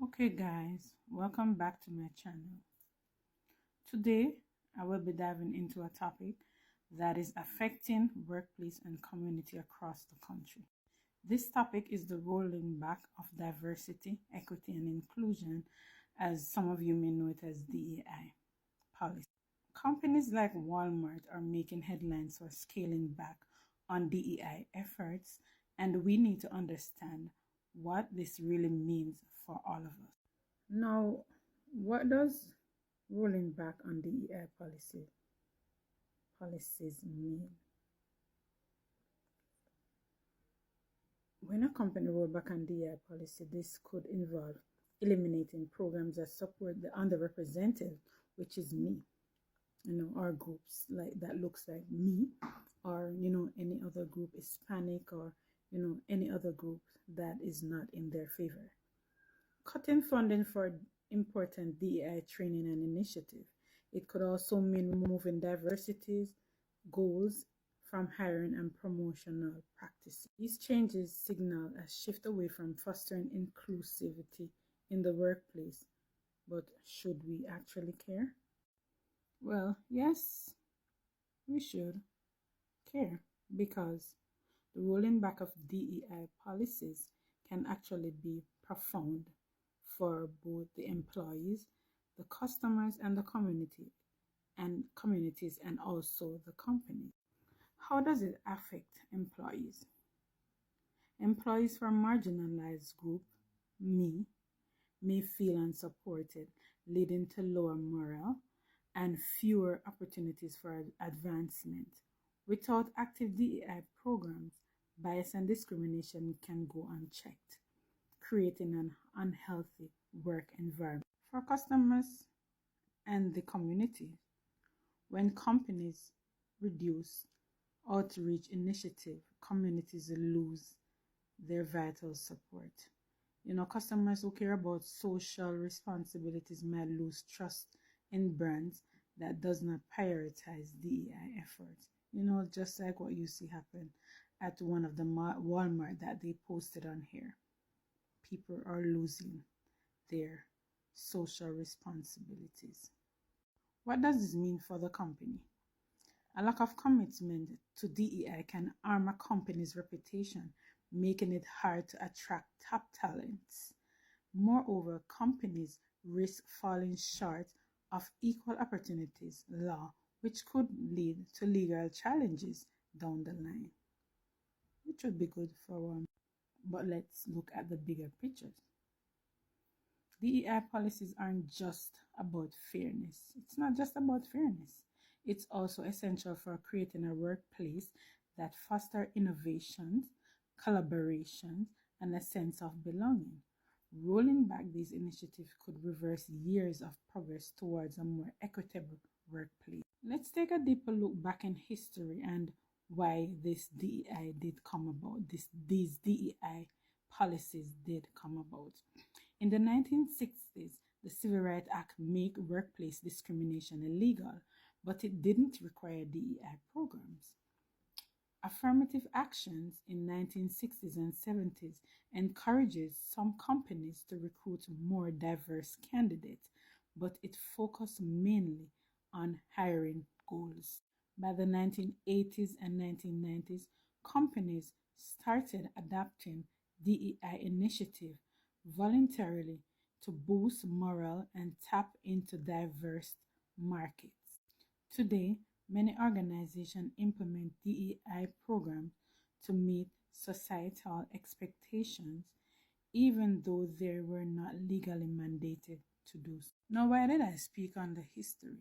Okay guys, welcome back to my channel. Today I will be diving into a topic that is affecting workplace and community across the country. This topic is the rolling back of diversity, equity and inclusion, as some of you may know it as DEI policy. Companies like Walmart are making headlines for scaling back on DEI efforts, and we need to understand what this really means for all of us. Now, what does rolling back on DEI policies mean? When a company roll back on DEI policy, this could involve eliminating programs that support the underrepresented, which is me, or groups like that looks like me, or any other group, Hispanic, or any other group that is not in their favor. Cutting funding for important DEI training and initiative. It could also mean removing diversity goals from hiring and promotional practices. These changes signal a shift away from fostering inclusivity in the workplace. But should we actually care? Well, yes, we should care, because the rolling back of DEI policies can actually be profound for both the employees, the customers, and the communities, and also the company. How does it affect employees? Employees from marginalized group, me, may feel unsupported, leading to lower morale and fewer opportunities for advancement. Without active DEI programs, bias and discrimination can go unchecked, creating an unhealthy work environment for customers and the community. When companies reduce outreach initiative, communities lose their vital support. Customers who care about social responsibilities might lose trust in brands that does not prioritize DEI efforts. Just like what you see happen at one of the Walmart that they posted on here. People are losing their social responsibilities. What does this mean for the company? A lack of commitment to DEI can harm a company's reputation, making it hard to attract top talents. Moreover, companies risk falling short of equal opportunities law, which could lead to legal challenges down the line, which would be good for one. But let's look at the bigger picture. DEI policies aren't just about fairness. It's not just about fairness. It's also essential for creating a workplace that fosters innovations, collaborations, and a sense of belonging. Rolling back these initiatives could reverse years of progress towards a more equitable workplace. Let's take a deeper look back in history and why this DEI did come about. These DEI policies did come about. In the 1960s, the Civil Rights Act made workplace discrimination illegal, but it didn't require DEI programs. Affirmative actions in 1960s and 70s encourages some companies to recruit more diverse candidates, but it focused mainly on hiring goals. By the 1980s and 1990s, companies started adopting DEI initiative voluntarily to boost morale and tap into diverse markets. Today, many organizations implement DEI programs to meet societal expectations, even though they were not legally mandated to do so. Now, why did I speak on the history?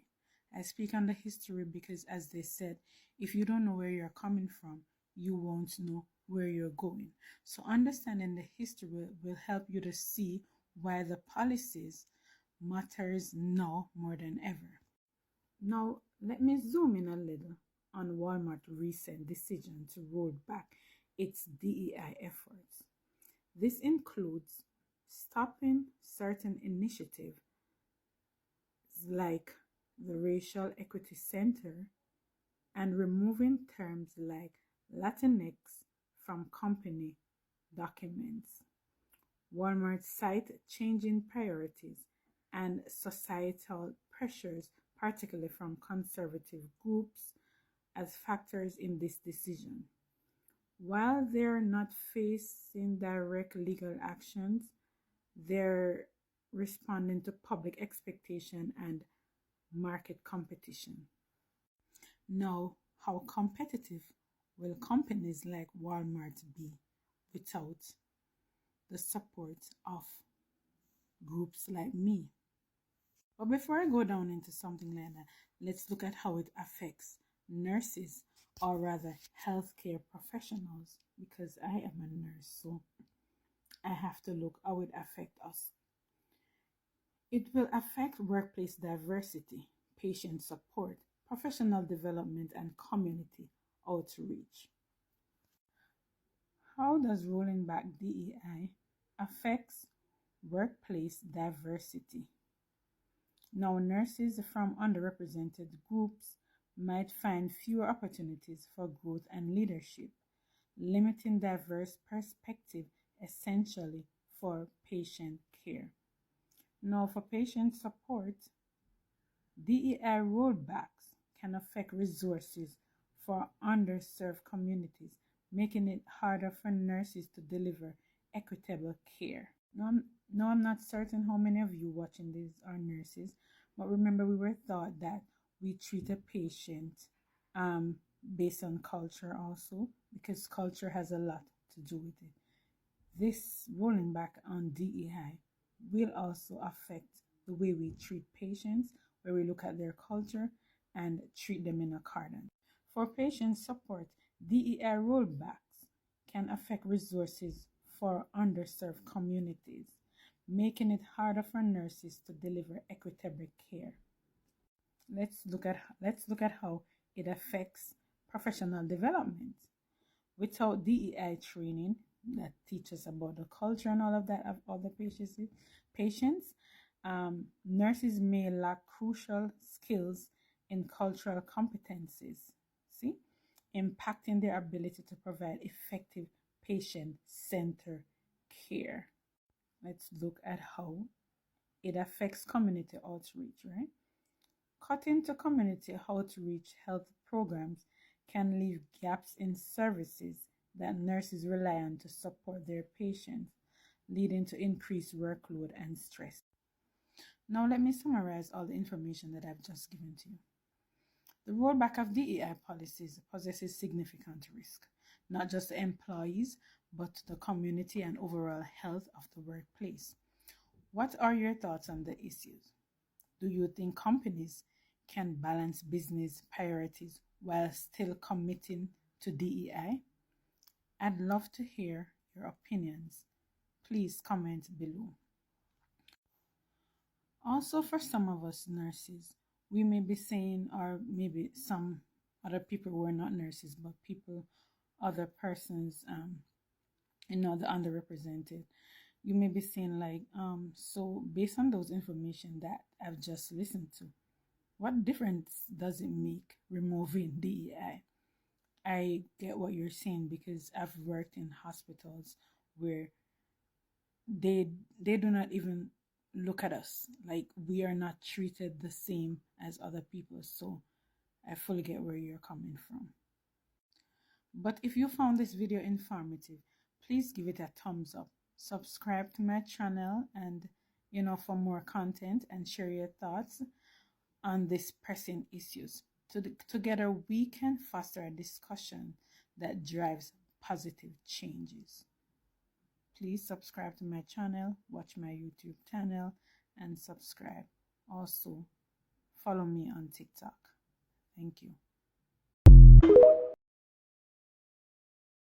I speak on the history because, as they said, if you don't know where you're coming from, you won't know where you're going. So understanding the history will help you to see why the policies matters now more than ever. Now, let me zoom in a little on Walmart's recent decision to roll back its DEI efforts. This includes stopping certain initiatives like the Racial Equity Center and removing terms like Latinx from company documents. Walmart cite changing priorities and societal pressures, particularly from conservative groups, as factors in this decision. While they're not facing direct legal actions, they're responding to public expectation and market competition. Now, how competitive will companies like Walmart be without the support of groups like me? But before I go down into something like that, let's look at how it affects nurses, or rather healthcare professionals, because I am a nurse, so I have to look how it affects us. It will affect workplace diversity, patient support, professional development, and community outreach. How does rolling back DEI affects workplace diversity? Now, nurses from underrepresented groups might find fewer opportunities for growth and leadership, limiting diverse perspective essentially for patient care. Now, for patient support, DEI rollbacks can affect resources for underserved communities, making it harder for nurses to deliver equitable care. Now, I'm not certain how many of you watching this are nurses, but remember, we were taught that we treat a patient based on culture also, because culture has a lot to do with it. This rolling back on DEI will also affect the way we treat patients, where we look at their culture and treat them in accordance. For patient support, DEI rollbacks can affect resources for underserved communities, making it harder for nurses to deliver equitable care. Let's look at how it affects professional development. Without DEI training that teaches about the culture and all of that of other patients, nurses may lack crucial skills in cultural competencies, impacting their ability to provide effective patient-centered care. Let's look at how it affects community outreach, right? Cutting to community outreach health programs can leave gaps in services that nurses rely on to support their patients, leading to increased workload and stress. Now, let me summarize all the information that I've just given to you. The rollback of DEI policies possesses significant risk, not just to employees, but to the community and overall health of the workplace. What are your thoughts on the issues? Do you think companies can balance business priorities while still committing to DEI? I'd love to hear your opinions. Please comment below. Also, for some of us nurses, we may be saying, or maybe some other people who are not nurses, but other persons, the underrepresented, you may be saying like, so based on those information that I've just listened to, what difference does it make removing DEI? I get what you're saying, because I've worked in hospitals where they do not even look at us, like we are not treated the same as other people. So I fully get where you're coming from. But if you found this video informative, please give it a thumbs up, subscribe to my channel, and for more content, and share your thoughts on these pressing issues. Together we can foster a discussion that drives positive changes. Please subscribe to my channel, watch my YouTube channel, and subscribe. Also, follow me on TikTok. Thank you.